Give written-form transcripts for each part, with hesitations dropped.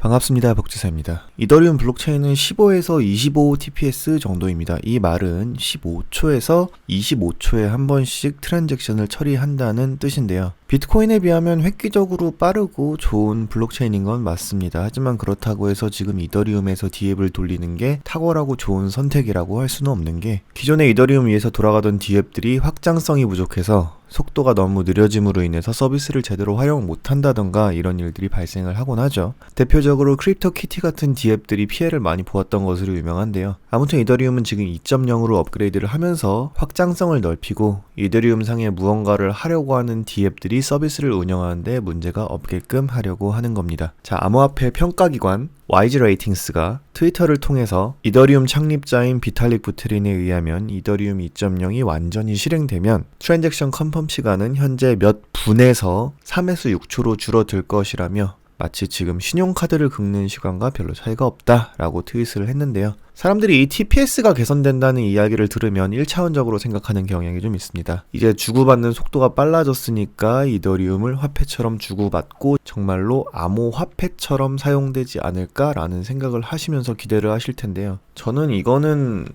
반갑습니다. 복지사입니다. 이더리움 블록체인은 15에서 25 TPS 정도입니다. 이 말은 15초에서 25초에 한 번씩 트랜잭션을 처리한다는 뜻인데요. 비트코인에 비하면 획기적으로 빠르고 좋은 블록체인인 건 맞습니다. 하지만 그렇다고 해서 지금 이더리움에서 디앱을 돌리는 게 탁월하고 좋은 선택이라고 할 수는 없는 게, 기존의 이더리움 위에서 돌아가던 디앱들이 확장성이 부족해서 속도가 너무 느려짐으로 인해서 서비스를 제대로 활용 못한다던가 이런 일들이 발생을 하곤 하죠. 대표적으로 크립토키티 같은 디앱들이 피해를 많이 보았던 것으로 유명한데요. 아무튼 이더리움은 지금 2.0으로 업그레이드를 하면서 확장성을 넓히고 이더리움 상에 무언가를 하려고 하는 디앱들이 서비스를 운영하는데 문제가 없게끔 하려고 하는 겁니다. 자, 암호화폐 평가기관 YGRatings가 트위터를 통해서 이더리움 창립자인 비탈릭 부테린에 의하면 이더리움 2.0이 완전히 실행되면 트랜잭션 컨펌 시간은 현재 몇 분에서 3에서 6초로 줄어들 것이라며 마치 지금 신용카드를 긁는 시간과 별로 차이가 없다라고 트윗을 했는데요. 사람들이 이 TPS가 개선된다는 이야기를 들으면 1차원적으로 생각하는 경향이 좀 있습니다. 이제 주고받는 속도가 빨라졌으니까 이더리움을 화폐처럼 주고받고 정말로 암호화폐처럼 사용되지 않을까라는 생각을 하시면서 기대를 하실 텐데요. 저는 이거는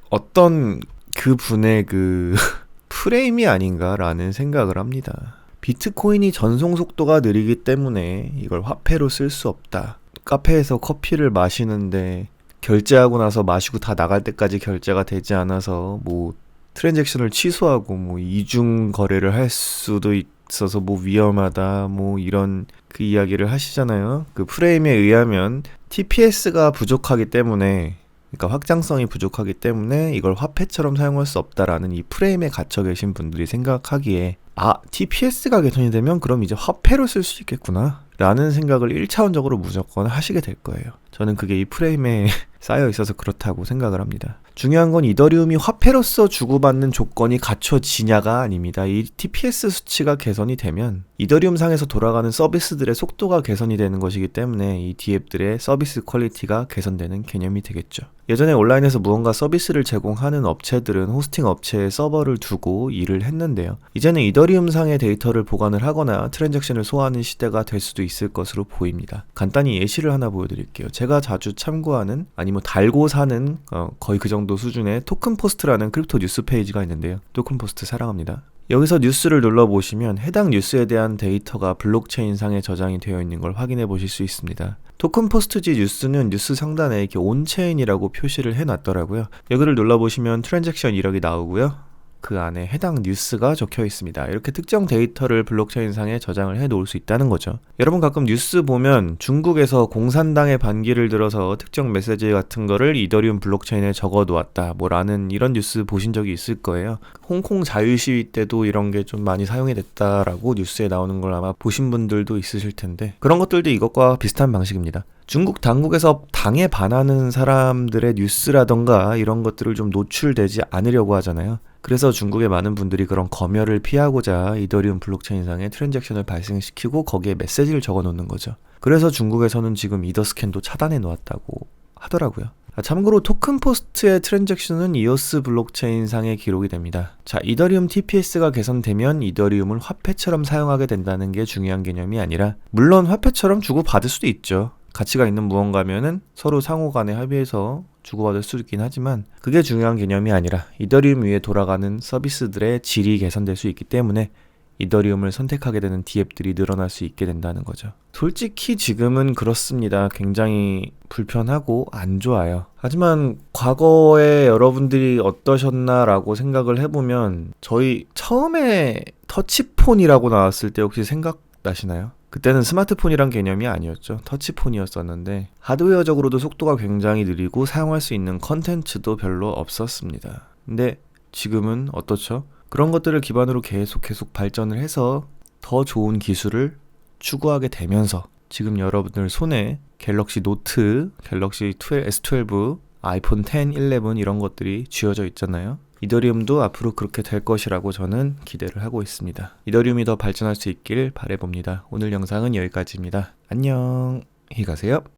어떤 분의 프레임이 아닌가라는 생각을 합니다. 비트코인이 전송 속도가 느리기 때문에 이걸 화폐로 쓸 수 없다. 카페에서 커피를 마시는데 결제하고 나서 마시고 다 나갈 때까지 결제가 되지 않아서 트랜잭션을 취소하고 이중 거래를 할 수도 있어서 위험하다 이런 이야기를 하시잖아요. 그 프레임에 의하면 TPS가 부족하기 때문에, 그러니까 확장성이 부족하기 때문에 이걸 화폐처럼 사용할 수 없다라는 이 프레임에 갇혀 계신 분들이 생각하기에 TPS가 개선이 되면 그럼 이제 화폐로 쓸 수 있겠구나 라는 생각을 1차원적으로 무조건 하시게 될 거예요. 저는 그게 이 프레임에 쌓여 있어서 그렇다고 생각을 합니다. 중요한 건 이더리움이 화폐로서 주고받는 조건이 갖춰지냐가 아닙니다. 이 TPS 수치가 개선이 되면 이더리움 상에서 돌아가는 서비스들의 속도가 개선이 되는 것이기 때문에 이 디앱들의 서비스 퀄리티가 개선되는 개념이 되겠죠. 예전에 온라인에서 무언가 서비스를 제공하는 업체들은 호스팅 업체에 서버를 두고 일을 했는데요. 이제는 이더리움 상의 데이터를 보관을 하거나 트랜잭션을 소화하는 시대가 될 수도 있을 것으로 보입니다. 간단히 예시를 하나 보여드릴게요. 제가 자주 참고하는, 아니면 달고 사는 거의 그 정도 수준의 토큰포스트라는 크립토 뉴스 페이지가 있는데요. 토큰포스트 사랑합니다. 여기서 뉴스를 눌러보시면 해당 뉴스에 대한 데이터가 블록체인 상에 저장이 되어 있는 걸 확인해 보실 수 있습니다. 토큰포스트지 뉴스는 뉴스 상단에 이렇게 온체인이라고 표시를 해놨더라고요. 여기를 눌러보시면 트랜잭션 이력이 나오고요. 그 안에 해당 뉴스가 적혀 있습니다. 이렇게 특정 데이터를 블록체인 상에 저장을 해 놓을 수 있다는 거죠. 여러분 가끔 뉴스 보면 중국에서 공산당의 반기를 들어서 특정 메시지 같은 거를 이더리움 블록체인에 적어 놓았다 라는 이런 뉴스 보신 적이 있을 거예요. 홍콩 자유시위 때도 이런 게 좀 많이 사용이 됐다라고 뉴스에 나오는 걸 아마 보신 분들도 있으실 텐데, 그런 것들도 이것과 비슷한 방식입니다. 중국 당국에서 당에 반하는 사람들의 뉴스라던가 이런 것들을 좀 노출되지 않으려고 하잖아요. 그래서 중국의 많은 분들이 그런 검열을 피하고자 이더리움 블록체인상에 트랜잭션을 발생시키고 거기에 메시지를 적어 놓는 거죠. 그래서 중국에서는 지금 이더스캔도 차단해 놓았다고 하더라고요. 참고로 토큰포스트의 트랜잭션은 이오스 블록체인상에 기록이 됩니다. 자, 이더리움 TPS가 개선되면 이더리움을 화폐처럼 사용하게 된다는 게 중요한 개념이 아니라, 물론 화폐처럼 주고받을 수도 있죠. 가치가 있는 무언가면은 서로 상호 간에 합의해서 주고받을 수 있긴 하지만 그게 중요한 개념이 아니라 이더리움 위에 돌아가는 서비스들의 질이 개선될 수 있기 때문에 이더리움을 선택하게 되는 디앱들이 늘어날 수 있게 된다는 거죠. 솔직히 지금은 그렇습니다. 굉장히 불편하고 안 좋아요. 하지만 과거에 여러분들이 어떠셨나라고 생각을 해보면, 저희 처음에 터치폰이라고 나왔을 때 혹시 생각나시나요? 그때는 스마트폰이란 개념이 아니었죠. 터치폰이었었는데 하드웨어적으로도 속도가 굉장히 느리고 사용할 수 있는 컨텐츠도 별로 없었습니다. 근데 지금은 어떻죠? 그런 것들을 기반으로 계속 발전을 해서 더 좋은 기술을 추구하게 되면서 지금 여러분들 손에 갤럭시 노트, 갤럭시 S12, 아이폰 10, 11 이런 것들이 쥐어져 있잖아요. 이더리움도 앞으로 그렇게 될 것이라고 저는 기대를 하고 있습니다. 이더리움이 더 발전할 수 있길 바라봅니다. 오늘 영상은 여기까지입니다. 안녕히 가세요.